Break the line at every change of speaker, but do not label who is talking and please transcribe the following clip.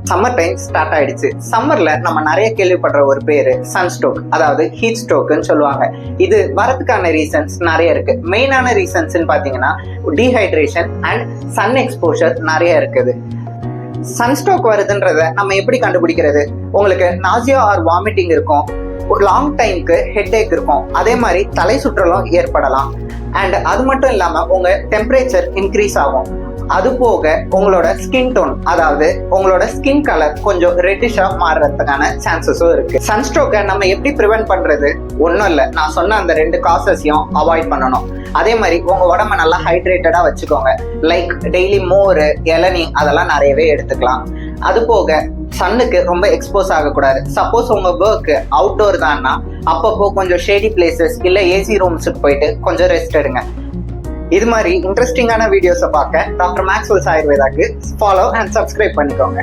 Summer time start ஆயிடுச்சு. சம்மர்ல நம்ம நிறைய கேள்விப்படுற ஒரு பேரு சன்ஸ்ட்ரோக், அதாவது ஹீட் ஸ்ட்ரோக்னு சொல்லுவாங்க. இது வரதுக்கான ரீசன்ஸ் நிறைய இருக்கு. மெயினான ரீசன்ஸ் பாத்தீங்கன்னா டீஹைட்ரேஷன் அண்ட் சன் எக்ஸ்போஷர் நிறைய இருக்குது. சன்ஸ்ட்ரோக் வருதுன்றத நம்ம எப்படி கண்டுபிடிக்கிறது? உங்களுக்கு நாசியா ஆர் வாமிட்டிங் இருக்கும், ஒரு லாங் டைமுக்கு ஹெட்ஏக் இருக்கும், அதே மாதிரி தலை சுற்றலும் ஏற்படலாம். அண்ட் அது மட்டும் இல்லாம உங்க டெம்பரேச்சர் இன்க்ரீஸ் ஆகும். அது போக உங்களோட ஸ்கின் டோன், அதாவது உங்களோட ஸ்கின் கலர் கொஞ்சம் ரெட்டிஷா மாறுறதுக்கான சான்சஸும் இருக்கு. சன்ஸ்ட்ரோக்கை நம்ம எப்படி ப்ரிவென்ட் பண்றது? ஒன்றும் இல்லை, நான் சொன்ன அந்த 2 காசஸையும் அவாய்ட் பண்ணணும். அதே மாதிரி உங்க உடம்ப நல்லா ஹைட்ரேட்டடா வச்சுக்கோங்க. லைக் டெய்லி மோர், இளநீ அதெல்லாம் நிறையவே எடுத்துக்கலாம். அது போக சன்னுக்கு ரொம்ப எக்ஸ்போஸ் ஆகக்கூடாது. சப்போஸ் உங்க ஒர்க் அவுட்டோர் தான்னா அப்பப்போ கொஞ்சம் ஷேடி பிளேசஸ் இல்லை ஏசி ரூம்ஸுக்கு போயிட்டு கொஞ்சம் ரெஸ்ட் எடுங்க. இது மாதிரி இன்ட்ரெஸ்டிங்கான வீடியோஸை பார்க்க டாக்டர் மேக்ஸ்வெல்ஸ் ஆயுர்வேதாக்கு ஃபாலோ அண்ட் சப்ஸ்கிரைப் பண்ணிக்கோங்க.